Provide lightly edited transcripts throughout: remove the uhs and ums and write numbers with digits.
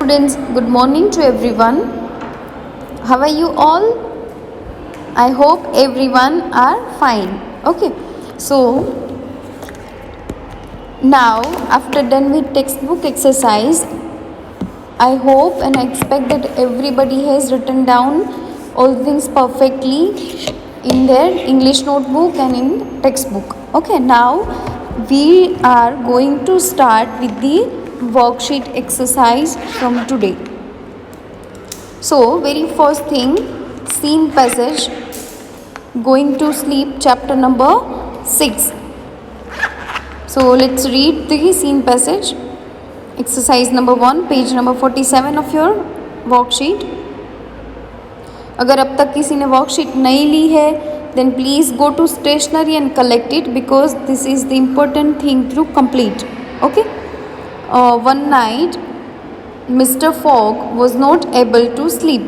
students, good morning to everyone. How are you all? I hope everyone are fine. Okay, so now after done with textbook exercise, I hope and I expect that everybody has written down all things perfectly in their English notebook and in textbook. Okay, now we are going to start with the worksheet exercise from today. So, very first thing, scene passage, going to sleep, chapter number 6. So, let's read the scene passage. Exercise number 1, page number 47 of your worksheet. अगर अब तक किसी ने worksheet नहीं ली है then please go to stationery and collect it because this is the important thing to complete. Okay. One night Mr. Fogg was not able to sleep.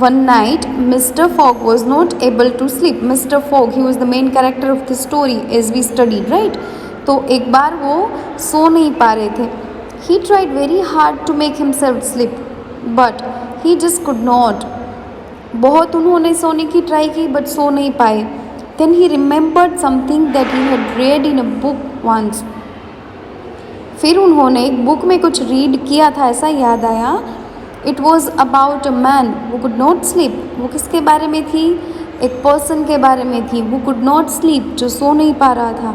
One night, Mr. Fogg was not able to sleep. Mr. Fogg, he was the main character of the story as we studied, right? तो एक बार वो सो नहीं पा रहे थे. He tried very hard to make himself sleep, but he just could not. बहुत उन्होंने सोने की ट्राई की बट सो नहीं पाए. Then he remembered something that he had read in a book once. फिर उन्होंने एक बुक में कुछ रीड किया था, ऐसा याद आया. It was about a man who could not sleep. वो किसके बारे में थी? एक पर्सन के बारे में थी. हु कुड नॉट स्लीप, जो सो नहीं पा रहा था.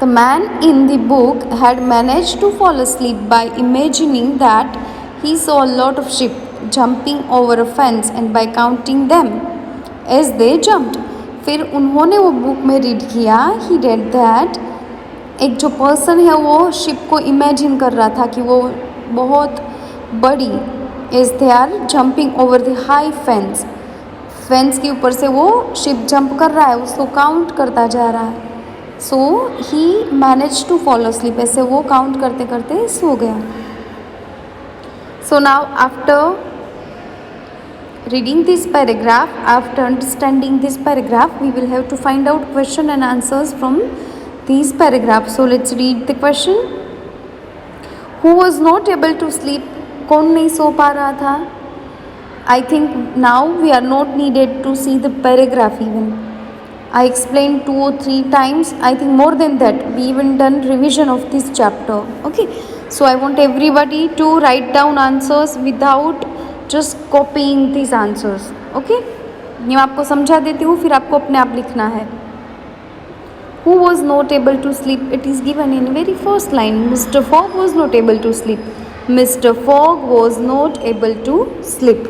The man in the book had manage to fall asleep by imagining that he saw a lot of sheep jumping over a fence and by counting them as they jumped. फिर उन्होंने वो book में read किया. ही read that एक जो person है वो ship को इमेजिन कर रहा था कि वो बहुत बड़ी as they are jumping over the high fence. Fence के ऊपर से वो शिप जंप कर रहा है, उसको काउंट करता जा रहा है. So he manage to fall asleep. ऐसे वो काउंट करते करते सो गया. So now after reading this paragraph, after understanding this paragraph, we will have to find out question and answers from these paragraphs. So let's read the question. Who was not able to sleep? कौन नहीं सो पा रहा था? I think now we are not needed to see the paragraph even. I explained 2 or 3 times. I think more than that. We even done revision of this chapter. Okay. So I want everybody to write down answers without just copying these answers. Okay. मैं आपको समझा देती हूँ, फिर आपको अपने आप लिखना है. Who was not able to sleep? It is given in very first line. Mr. Fogg was not able to sleep. Mr. Fogg was not able to sleep.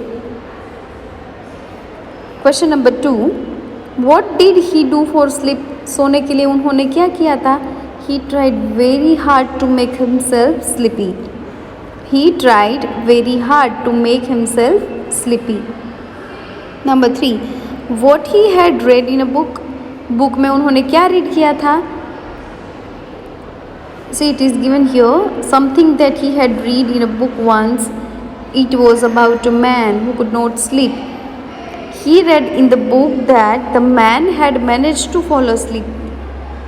Question number 2. What did he do for sleep? सोने के लिए उन्होंने क्या किया था? He tried very hard to make himself sleepy. He tried very hard to make himself sleepy. Number 3. What he had read in a book? Book में उन्होंने क्या रीड किया था? See, it is given here something that he had read in a book once. It was about a man who could not sleep. He read in the book that the man had managed to fall asleep.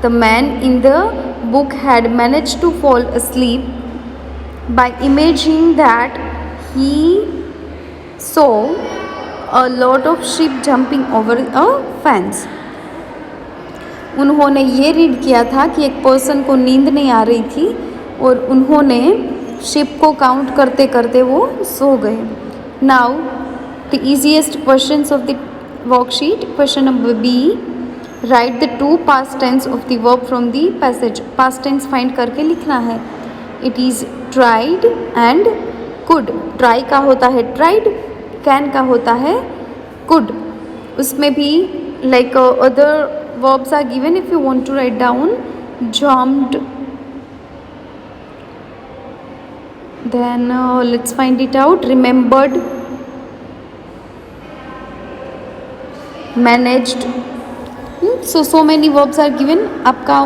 The man in the book had managed to fall asleep by imagining that he saw a lot of sheep jumping over a fence. उन्होंने ये read किया था कि एक person को नींद नहीं आ रही थी और उन्होंने शिप को काउंट करते करते वो सो गए. Now the easiest questions of the worksheet. Question number B. Right the 2 past tense of the verb from the passage. Past tense find करके लिखना है. It is tried and could. Try का होता है ट्राइड, कैन का होता है could. उसमें भी like other verbs are given if you want to write down. Jumped, then let's find it out. Remembered, managed. So many verbs are given. आपका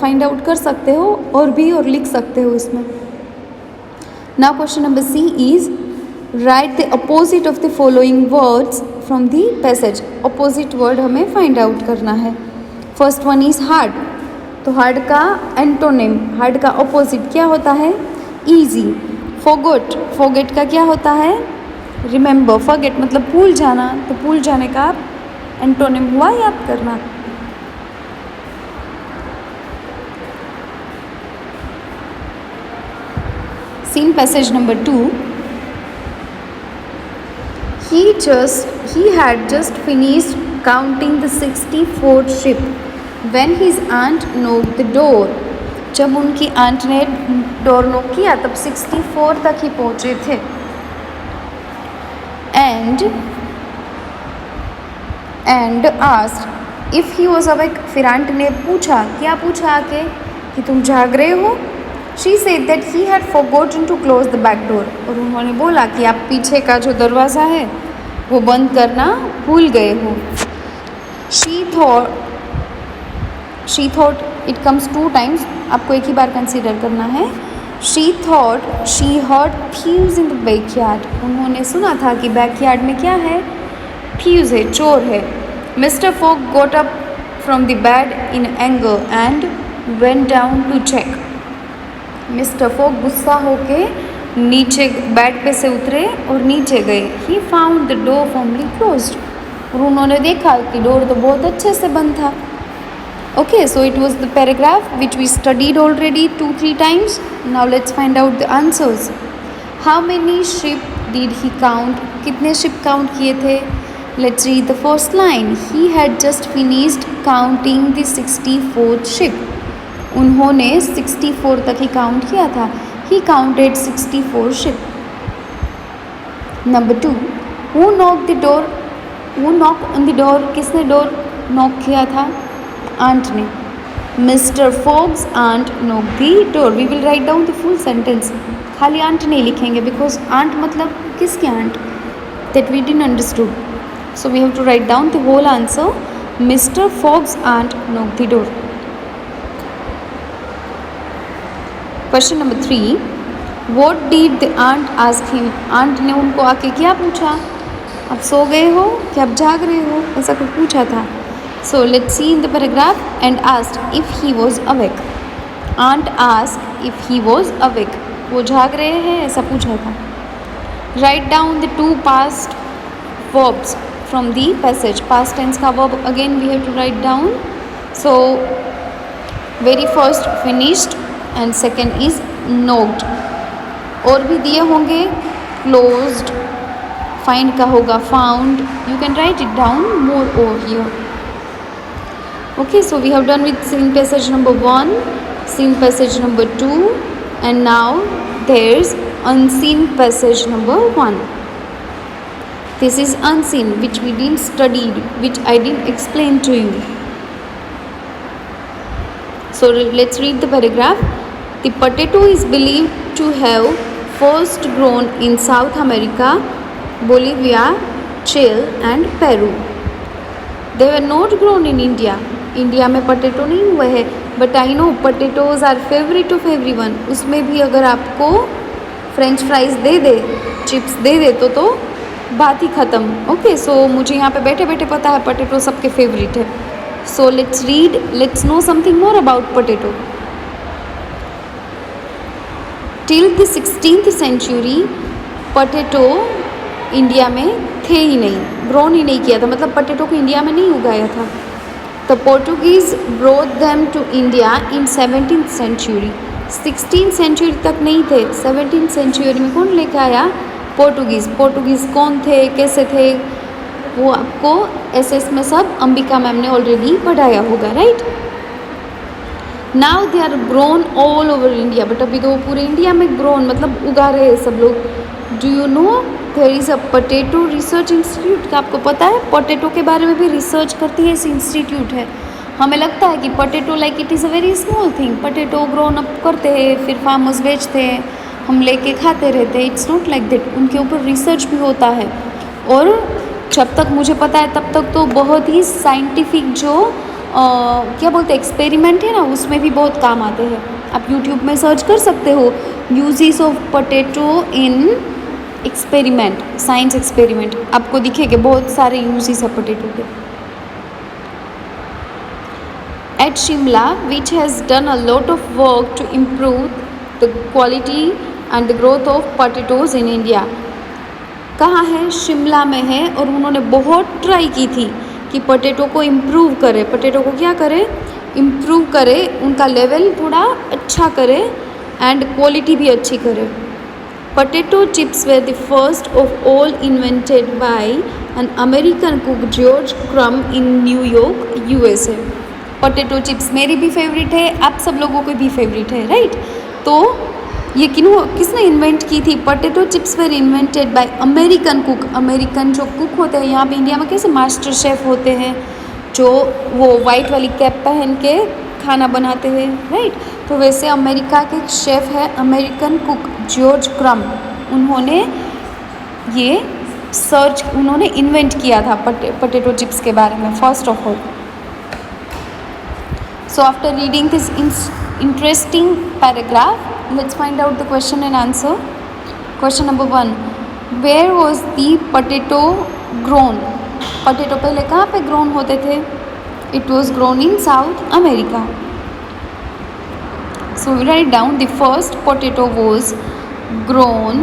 find out कर सकते हो और भी और लिख सकते हो इसमें. Now question number C is write the opposite of the following words from the passage. opposite word हमें find out करना है. first one is hard. तो hard का एंटोनिम, hard का opposite क्या होता है? ईजी। फोगेट का क्या होता है? रिमेंबर। फॉरगेट मतलब भूल जाना, तो भूल जाने का एंटोनिम हुआ याद करना। Seen passage number 2। He had just finished counting the 64th ship when his aunt knocked the door. जब उनकी आंट ने डोर नॉक किया तब 64 तक ही पहुंचे थे। And asked if he was awake. फिर आंट ने पूछा, क्या पूछा आके, कि तुम जाग रहे हो? She said that he had forgotten to close the back door. और उन्होंने बोला कि आप पीछे का जो दरवाज़ा है वो बंद करना भूल गए हो। She thought it comes 2 times, आपको एक ही बार कंसिडर करना है। She thought she heard thieves in the backyard. उन्होंने सुना था कि बैकयार्ड में क्या है? थीव्स है, चोर है। Mister Fogg got up from the bed in anger and went down to check. Mister Fogg गुस्सा होके नीचे बेड पे से उतरे और नीचे गए। He found the door firmly closed. और उन्होंने देखा कि डोर तो बहुत अच्छे से बंद था। Okay, so it was the paragraph which we studied already 2-3 times. Now let's find out the answers. How many ship did he count? कितने शिप काउंट किए थे? Let's read the first line. He had just finished counting the 64th ship. उन्होंने 64 तक ही count किया था। He counted 64 ship. Number 2, who knock the door? Who knock on the door? किसने door knock किया था? आंट ने। Mister Fogg's aunt knock the door. We will write down the full sentence. खाली आंट नहीं लिखेंगे because aunt मतलब किसकी aunt? That we didn't understood, so we have to write down the whole answer. Mister Fogg's aunt knock the door. Question number 3, what did the aunt ask him? Aunt ने उनको आके क्या पूछा? आप सो गए हो कि आप जाग रहे हो? ऐसा कुछ पूछा था। So let's see in the paragraph. And asked if he was awake. Aunt asked if he was awake. वो जाग रहे हैं ऐसा पूछा था। Write down the 2 past verbs from the passage. Past tense का verb again we have to write down. So very first finished and second is knocked. और भी दिए होंगे, क्लोज्ड, फाइंड का होगा found. You can write it down more over here. Okay, so we have done with seen passage number 1, seen passage number 2 and now there's unseen passage number 1. This is unseen, which we didn't study, which I didn't explain to you. So let's read the paragraph. The potato is believed to have first grown in South America, Bolivia, Chile and Peru. They were not grown in India. India में potato नहीं हुए हैं, but I know potatoes are favourite of everyone. उसमें भी अगर आपको French fries दे दे, chips दे दे तो बात ही ख़त्म। ओके, सो मुझे यहाँ पे बैठे बैठे पता है पटेटो सबके फेवरेट है। So let's know something more about potato. Till the 16th century potato India में थे ही नहीं, ग्रोन ही नहीं किया था, मतलब पटेटो को इंडिया में नहीं उगाया था। The Portuguese brought them to India in 17th century. 16th century तक नहीं थे, 17th सेंचुरी में कौन लेके आया? पोर्टुगीज़। पोर्टुगीज़ कौन थे, कैसे थे, वो आपको एसएस में सब अंबिका मैम ने ऑलरेडी पढ़ाया होगा, right. Now they are grown all over India, but अभी तो पूरे इंडिया में ग्रोन मतलब उगा रहे हैं सब लोग। Do you know there is a potato research institute? क्या आपको पता है पोटैटो के बारे में भी रिसर्च करती है ऐसी इंस्टीट्यूट है। हमें लगता है कि potato like it is a very small thing, potato grown up करते हैं फिर फार्मर्स बेचते हैं, हम लेके खाते रहते हैं। इट्स नॉट लाइक दैट, उनके ऊपर रिसर्च भी होता है। और जब तक मुझे पता है तब तक तो बहुत ही साइंटिफिक जो क्या बोलते हैं एक्सपेरिमेंट है ना, उसमें भी बहुत काम आते हैं। आप यूट्यूब में सर्च कर सकते हो uses of potato in experiment, science experiment, आपको दिखेंगे बहुत सारे यूजेस है पोटैटो के। At Shimla, which has done a lot of work to improve the quality and the growth of potatoes in India. कहाँ है? शिमला में है। और उन्होंने बहुत ट्राई की थी कि पोटैटो को इम्प्रूव करे, पोटैटो को क्या करे? इम्प्रूव करे, उनका लेवल थोड़ा अच्छा करे एंड क्वालिटी भी अच्छी करे। Potato chips were the first of all invented by an American cook George Crumb in New York, USA. Potato chips मेरी भी फेवरेट है, आप सब लोगों की भी फेवरेट है, राइट? तो ये किसने इन्वेंट की थी? Potato chips were invented by American cook. American जो कुक होते हैं, यहाँ पे इंडिया में कैसे मास्टर शेफ़ होते हैं, जो वो वाइट वाली कैप पहन के खाना बनाते हैं, राइट? तो वैसे अमेरिका के एक शेफ़ है, अमेरिकन कुक जॉर्ज क्रम्ब, उन्होंने इन्वेंट किया था पोटैटो चिप्स के बारे में, first of all. So after reading this interesting paragraph, let's find out the question and answer. Question number 1, where was the potato grown? Potato पहले कहाँ पे grown होते थे? It was grown in South America. So we write down the first potato was grown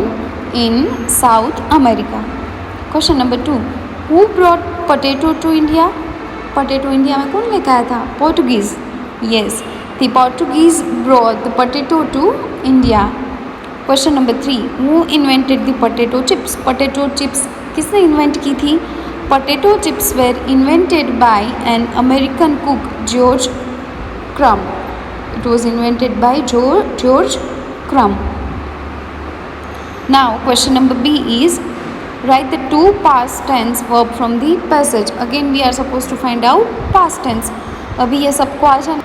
in South America. Question number 2, who brought potato to India? Potato India में कौन लेकर आया था? Portuguese. Yes, the Portuguese brought the potato to India. Question number 3, who invented the potato chips? Potato chips किसने invent की थी? Potato chips were invented by an American cook George Crumb. It was invented by George Crumb. Now question number B is, write the two past tense verb from the passage. Again we are supposed to find out past tense. अभी ये सबको आज हम